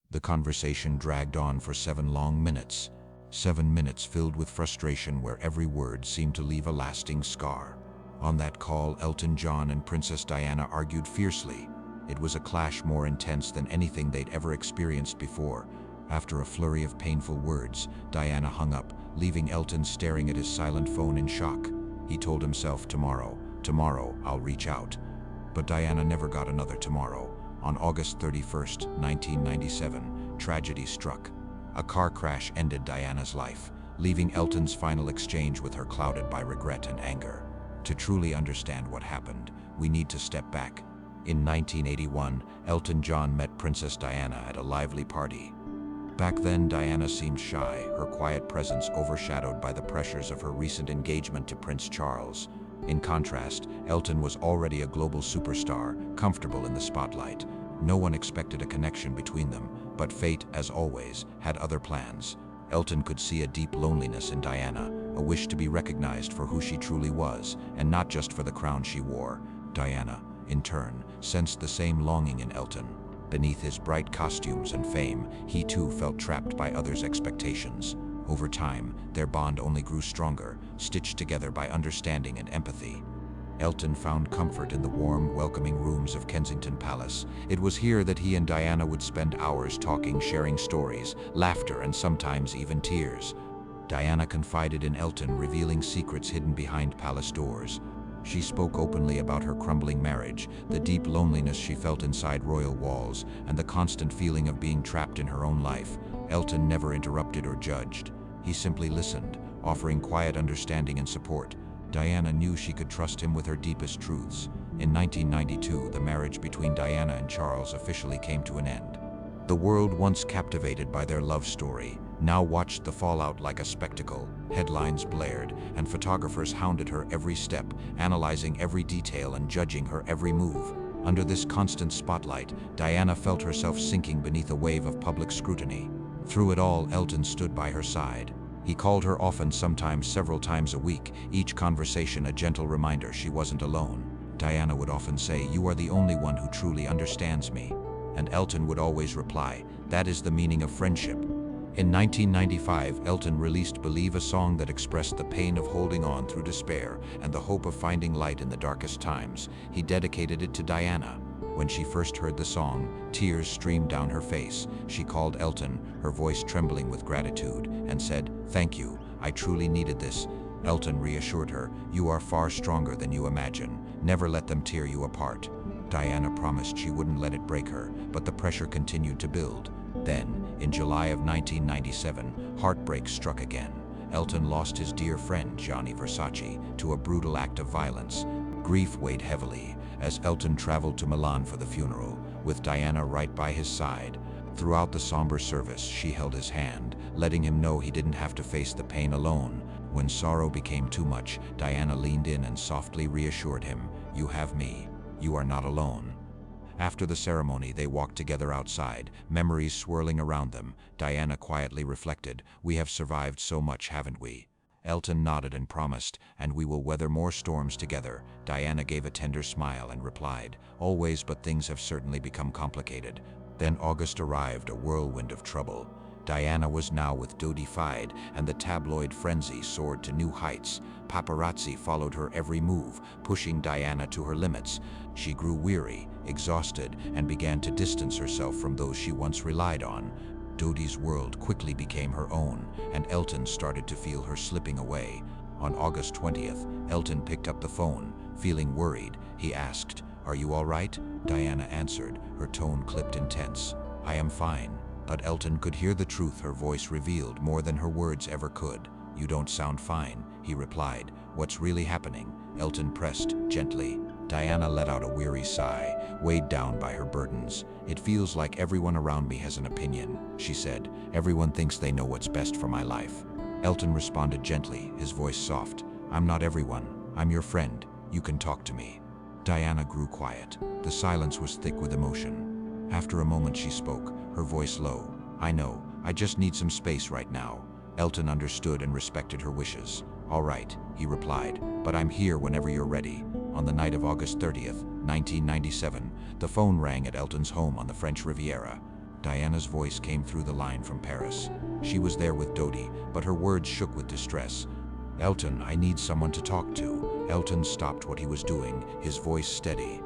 The conversation dragged on for 7 long minutes. 7 minutes filled with frustration where every word seemed to leave a lasting scar. On that call, Elton John and Princess Diana argued fiercely. It was a clash more intense than anything they'd ever experienced before. After a flurry of painful words, Diana hung up, leaving Elton staring at his silent phone in shock. He told himself, tomorrow, I'll reach out. But Diana never got another tomorrow. On August 31st, 1997, tragedy struck. A car crash ended Diana's life, leaving Elton's final exchange with her clouded by regret and anger. To truly understand what happened, we need to step back. In 1981, Elton John met Princess Diana at a lively party. Back then, Diana seemed shy, her quiet presence overshadowed by the pressures of her recent engagement to Prince Charles. In contrast, Elton was already a global superstar, comfortable in the spotlight. No one expected a connection between them, but fate, as always, had other plans. Elton could see a deep loneliness in Diana, a wish to be recognized for who she truly was, and not just for the crown she wore. Diana, in turn, sensed the same longing in Elton. Beneath his bright costumes and fame, he too felt trapped by others' expectations. Over time, their bond only grew stronger, stitched together by understanding and empathy. Elton found comfort in the warm, welcoming rooms of Kensington Palace. It was here that he and Diana would spend hours talking, sharing stories, laughter, and sometimes even tears. Diana confided in Elton, revealing secrets hidden behind palace doors. She spoke openly about her crumbling marriage, the deep loneliness she felt inside royal walls, and the constant feeling of being trapped in her own life. Elton never interrupted or judged. He simply listened, offering quiet understanding and support. Diana knew she could trust him with her deepest truths. In 1992, the marriage between Diana and Charles officially came to an end. The world, once captivated by their love story, now watched the fallout like a spectacle. Headlines blared, and photographers hounded her every step, analyzing every detail and judging her every move. Under this constant spotlight, Diana felt herself sinking beneath a wave of public scrutiny. Through it all, Elton stood by her side. He called her often, sometimes several times a week, each conversation a gentle reminder she wasn't alone. Diana would often say, "You are the only one who truly understands me." And Elton would always reply, "That is the meaning of friendship." In 1995, Elton released Believe, a song that expressed the pain of holding on through despair and the hope of finding light in the darkest times. He dedicated it to Diana. When she first heard the song, tears streamed down her face. She called Elton, her voice trembling with gratitude, and said, "Thank you, I truly needed this." Elton reassured her, "You are far stronger than you imagine. Never let them tear you apart." Diana promised she wouldn't let it break her, but the pressure continued to build. Then, in July of 1997, heartbreak struck again. Elton lost his dear friend, Gianni Versace, to a brutal act of violence. Grief weighed heavily as Elton traveled to Milan for the funeral, with Diana right by his side. Throughout the somber service, she held his hand, letting him know he didn't have to face the pain alone. When sorrow became too much, Diana leaned in and softly reassured him, "You have me. You are not alone." After the ceremony, they walked together outside, memories swirling around them. Diana quietly reflected, "We have survived so much, haven't we?" Elton nodded and promised, "And we will weather more storms together." Diana gave a tender smile and replied, "Always, but things have certainly become complicated." Then August arrived, a whirlwind of trouble. Diana was now with Dodi Fide, and the tabloid frenzy soared to new heights. Paparazzi followed her every move, pushing Diana to her limits. She grew weary, exhausted, and began to distance herself from those she once relied on. Dodi's world quickly became her own, and Elton started to feel her slipping away. On August 20th, Elton picked up the phone. Feeling worried, he asked, "Are you all right?" Diana answered, her tone clipped intense, "I am fine." But Elton could hear the truth her voice revealed more than her words ever could. "You don't sound fine," he replied. "What's really happening?" Elton pressed gently. Diana let out a weary sigh, weighed down by her burdens. "It feels like everyone around me has an opinion," she said. "Everyone thinks they know what's best for my life." Elton responded gently, his voice soft. "I'm not everyone. I'm your friend. You can talk to me." Diana grew quiet. The silence was thick with emotion. After a moment she spoke, her voice low. "I know. I just need some space right now." Elton understood and respected her wishes. "All right," he replied, "but I'm here whenever you're ready." On the night of August 30th, 1997, the phone rang at Elton's home on the French Riviera. Diana's voice came through the line from Paris. She was there with Dodi, but her words shook with distress. "Elton, I need someone to talk to." Elton stopped what he was doing, his voice steady.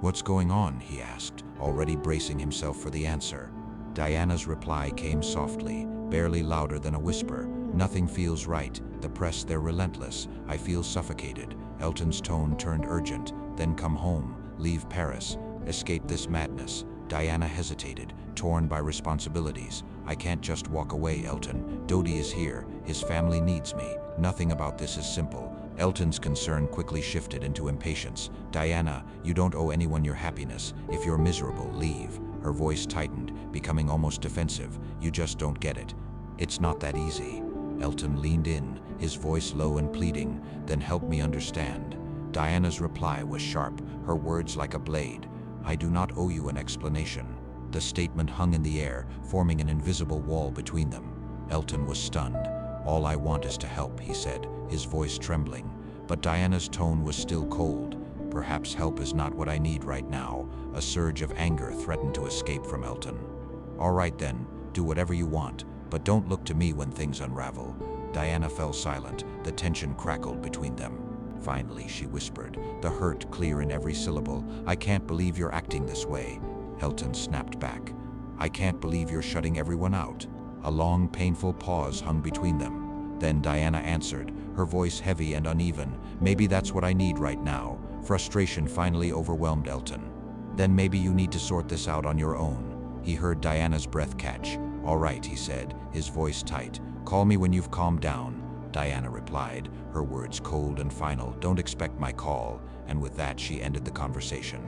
"What's going on?" he asked, already bracing himself for the answer. Diana's reply came softly, barely louder than a whisper. "Nothing feels right. The press, they're relentless. I feel suffocated." Elton's tone turned urgent. "Then come home. Leave Paris. Escape this madness." Diana hesitated, torn by responsibilities. "I can't just walk away, Elton. Dodi is here. His family needs me. Nothing about this is simple." Elton's concern quickly shifted into impatience. "Diana, you don't owe anyone your happiness. If you're miserable, leave." Her voice tightened, becoming almost defensive. "You just don't get it. It's not that easy." Elton leaned in, his voice low and pleading. "Then help me understand." Diana's reply was sharp, her words like a blade. "I do not owe you an explanation." The statement hung in the air, forming an invisible wall between them. Elton was stunned. "All I want is to help," he said, his voice trembling. But Diana's tone was still cold. "Perhaps help is not what I need right now." A surge of anger threatened to escape from Elton. "All right then, do whatever you want, but don't look to me when things unravel." Diana fell silent, the tension crackled between them. Finally, she whispered, the hurt clear in every syllable. "I can't believe you're acting this way." Elton snapped back. "I can't believe you're shutting everyone out." A long, painful pause hung between them. Then Diana answered, her voice heavy and uneven. "Maybe that's what I need right now." Frustration finally overwhelmed Elton. "Then maybe you need to sort this out on your own." He heard Diana's breath catch. "All right," he said, his voice tight. "Call me when you've calmed down." Diana replied, her words cold and final. "Don't expect my call." And with that, she ended the conversation.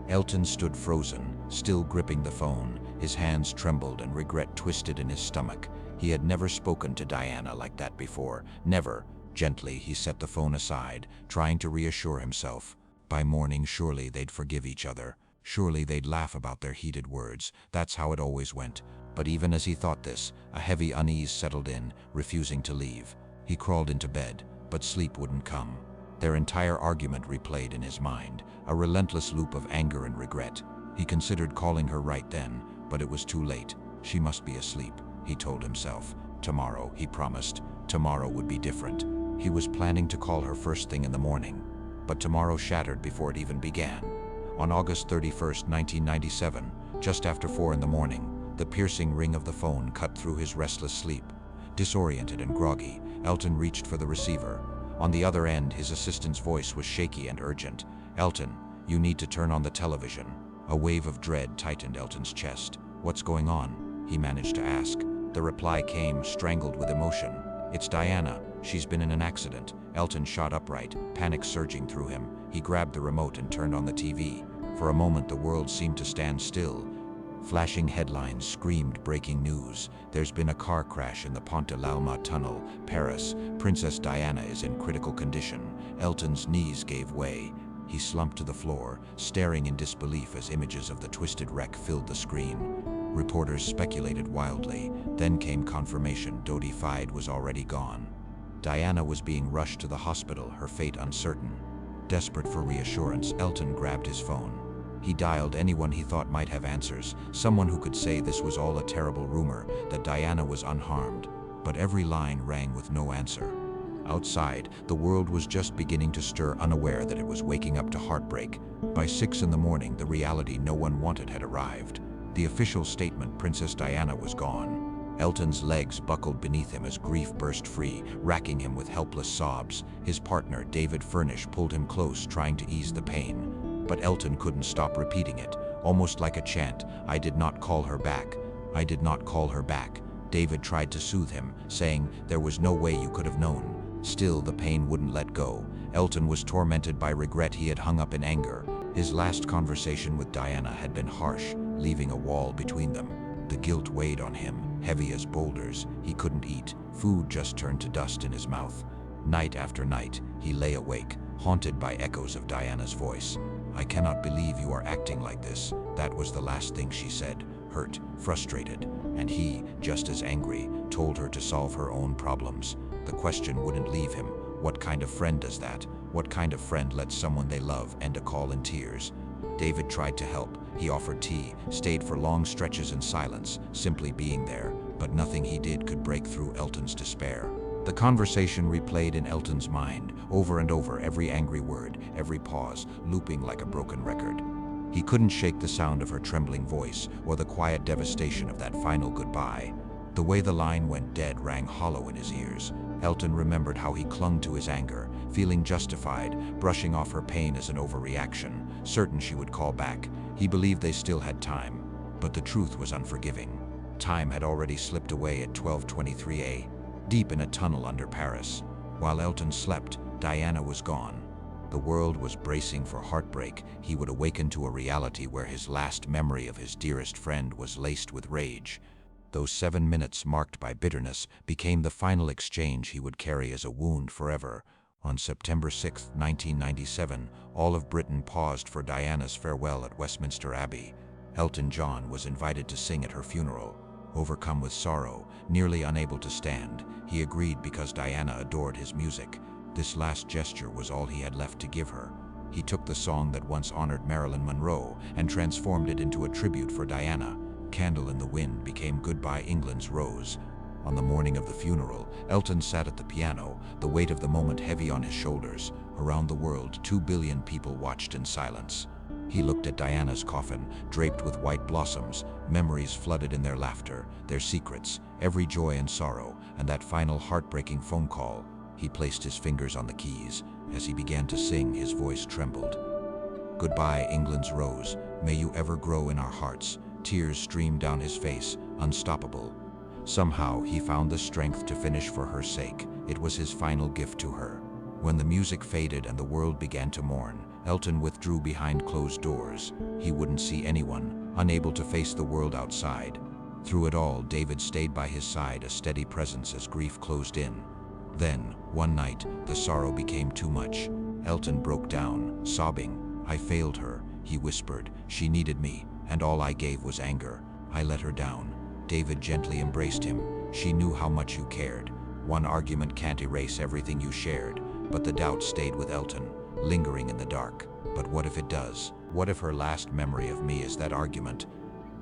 Elton stood frozen, still gripping the phone. His hands trembled and regret twisted in his stomach. He had never spoken to Diana like that before. Never. Gently, he set the phone aside, trying to reassure himself. By morning, surely they'd forgive each other. Surely they'd laugh about their heated words. That's how it always went. But even as he thought this, a heavy unease settled in, refusing to leave. He crawled into bed, but sleep wouldn't come. Their entire argument replayed in his mind, a relentless loop of anger and regret. He considered calling her right then, but it was too late. She must be asleep, he told himself. Tomorrow, he promised, tomorrow would be different. He was planning to call her first thing in the morning, but tomorrow shattered before it even began. On August 31st, 1997, just after 4 in the morning, the piercing ring of the phone cut through his restless sleep. Disoriented and groggy, Elton reached for the receiver. On the other end, his assistant's voice was shaky and urgent. "Elton, you need to turn on the television." A wave of dread tightened Elton's chest. "What's going on?" he managed to ask. The reply came, strangled with emotion. "It's Diana. She's been in an accident." Elton shot upright, panic surging through him. He grabbed the remote and turned on the TV. For a moment, the world seemed to stand still. Flashing headlines screamed breaking news. "There's been a car crash in the Pont de l'Alma tunnel, Paris. Princess Diana is in critical condition." Elton's knees gave way. He slumped to the floor, staring in disbelief as images of the twisted wreck filled the screen. Reporters speculated wildly. Then came confirmation. Dodi Fide was already gone. Diana was being rushed to the hospital, her fate uncertain. Desperate for reassurance, Elton grabbed his phone. He dialed anyone he thought might have answers, someone who could say this was all a terrible rumor, that Diana was unharmed. But every line rang with no answer. Outside, the world was just beginning to stir, unaware that it was waking up to heartbreak. By 6 in the morning, the reality no one wanted had arrived. The official statement, Princess Diana was gone. Elton's legs buckled beneath him as grief burst free, racking him with helpless sobs. His partner, David Furnish, pulled him close, trying to ease the pain. But Elton couldn't stop repeating it, almost like a chant. "I did not call her back. I did not call her back." David tried to soothe him, saying, "There was no way you could have known." Still, the pain wouldn't let go. Elton was tormented by regret he had hung up in anger. His last conversation with Diana had been harsh, leaving a wall between them. The guilt weighed on him, heavy as boulders. He couldn't eat. Food just turned to dust in his mouth. Night after night, he lay awake, haunted by echoes of Diana's voice. "I cannot believe you are acting like this." That was the last thing she said, hurt, frustrated. And he, just as angry, told her to solve her own problems. The question wouldn't leave him. What kind of friend does that? What kind of friend lets someone they love end a call in tears? David tried to help. He offered tea, stayed for long stretches in silence, simply being there, but nothing he did could break through Elton's despair. The conversation replayed in Elton's mind, over and over, every angry word, every pause, looping like a broken record. He couldn't shake the sound of her trembling voice, or the quiet devastation of that final goodbye. The way the line went dead rang hollow in his ears. Elton remembered how he clung to his anger, feeling justified, brushing off her pain as an overreaction, certain she would call back. He believed they still had time, but the truth was unforgiving. Time had already slipped away at 12:23 deep in a tunnel under Paris. While Elton slept, Diana was gone. The world was bracing for heartbreak. He would awaken to a reality where his last memory of his dearest friend was laced with rage. Those 7 minutes marked by bitterness became the final exchange he would carry as a wound forever. On September 6, 1997, all of Britain paused for Diana's farewell at Westminster Abbey. Elton John was invited to sing at her funeral. Overcome with sorrow, nearly unable to stand, he agreed because Diana adored his music. This last gesture was all he had left to give her. He took the song that once honored Marilyn Monroe and transformed it into a tribute for Diana. Candle in the Wind became Goodbye England's Rose. On the morning of the funeral, Elton sat at the piano, the weight of the moment heavy on his shoulders. Around the world, 2 billion people watched in silence. He looked at Diana's coffin, draped with white blossoms. Memories flooded in their laughter, their secrets, every joy and sorrow, and that final heartbreaking phone call. He placed his fingers on the keys. As he began to sing, his voice trembled. Goodbye, England's rose. May you ever grow in our hearts. Tears streamed down his face, unstoppable. Somehow, he found the strength to finish for her sake. It was his final gift to her. When the music faded and the world began to mourn, Elton withdrew behind closed doors. He wouldn't see anyone, unable to face the world outside. Through it all, David stayed by his side, a steady presence as grief closed in. Then, one night, the sorrow became too much. Elton broke down, sobbing. I failed her, he whispered. She needed me, and all I gave was anger. I let her down. David gently embraced him. She knew how much you cared. One argument can't erase everything you shared. But the doubt stayed with Elton, lingering in the dark. But what if it does? What if her last memory of me is that argument?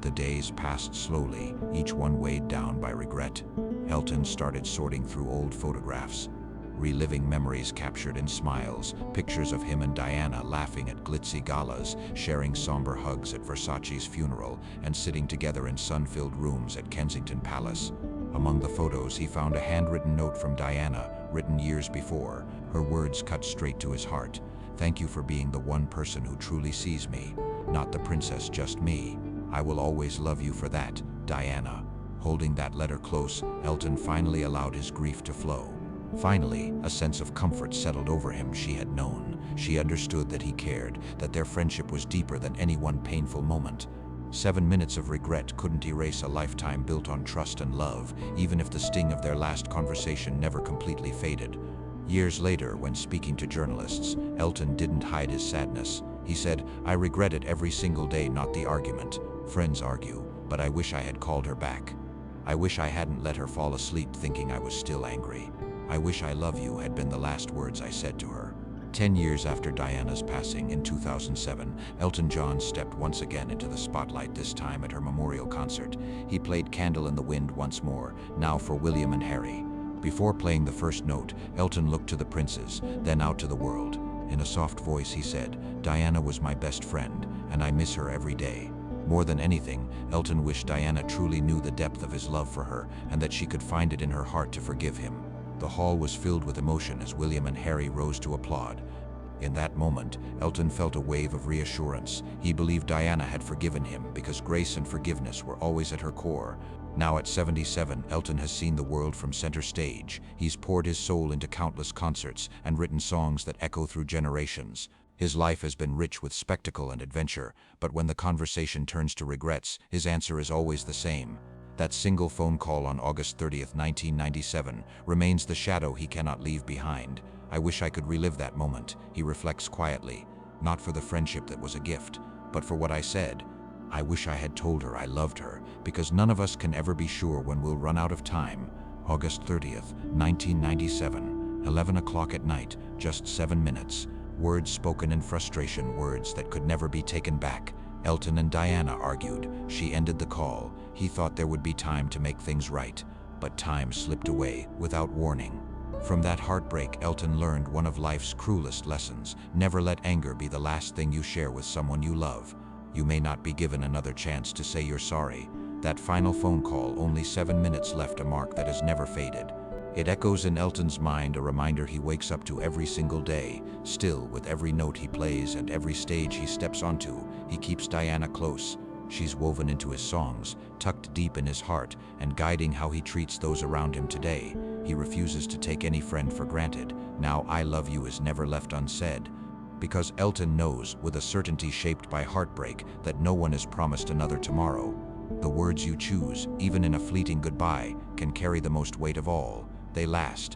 The days passed slowly, each one weighed down by regret. Elton started sorting through old photographs, reliving memories captured in smiles, pictures of him and Diana laughing at glitzy galas, sharing somber hugs at Versace's funeral, and sitting together in sun-filled rooms at Kensington Palace. Among the photos, he found a handwritten note from Diana, written years before. Her words cut straight to his heart. Thank you for being the one person who truly sees me. Not the princess, just me. I will always love you for that, Diana. Holding that letter close, Elton finally allowed his grief to flow. Finally, a sense of comfort settled over him. She had known. She understood that he cared, that their friendship was deeper than any one painful moment. 7 minutes of regret couldn't erase a lifetime built on trust and love, even if the sting of their last conversation never completely faded. Years later, when speaking to journalists, Elton didn't hide his sadness. He said, I regret it every single day, not the argument. Friends argue, but I wish I had called her back. I wish I hadn't let her fall asleep thinking I was still angry. I wish I love you had been the last words I said to her. 10 years after Diana's passing in 2007, Elton John stepped once again into the spotlight, this time at her memorial concert. He played Candle in the Wind once more, now for William and Harry. Before playing the first note, Elton looked to the princes, then out to the world. In a soft voice he said, Diana was my best friend, and I miss her every day. More than anything, Elton wished Diana truly knew the depth of his love for her, and that she could find it in her heart to forgive him. The hall was filled with emotion as William and Harry rose to applaud. In that moment, Elton felt a wave of reassurance. He believed Diana had forgiven him because grace and forgiveness were always at her core. Now at 77, Elton has seen the world from center stage. He's poured his soul into countless concerts and written songs that echo through generations. His life has been rich with spectacle and adventure, but when the conversation turns to regrets, his answer is always the same. That single phone call on August 30th, 1997, remains the shadow he cannot leave behind. I wish I could relive that moment, he reflects quietly. Not for the friendship that was a gift, but for what I said. I wish I had told her I loved her, because none of us can ever be sure when we'll run out of time. August 30th, 1997, 11 o'clock at night, just 7 minutes. Words spoken in frustration, words that could never be taken back. Elton and Diana argued. She ended the call. He thought there would be time to make things right, but time slipped away without warning. From that heartbreak, Elton learned one of life's cruelest lessons. Never let anger be the last thing you share with someone you love. You may not be given another chance to say you're sorry. That final phone call, only 7 minutes left, a mark that has never faded. It echoes in Elton's mind, a reminder he wakes up to every single day. Still, with every note he plays and every stage he steps onto, he keeps Diana close. She's woven into his songs, tucked deep in his heart, and guiding how he treats those around him today. He refuses to take any friend for granted. Now, "I love you" is never left unsaid. Because Elton knows, with a certainty shaped by heartbreak, that no one is promised another tomorrow. The words you choose, even in a fleeting goodbye, can carry the most weight of all. They last,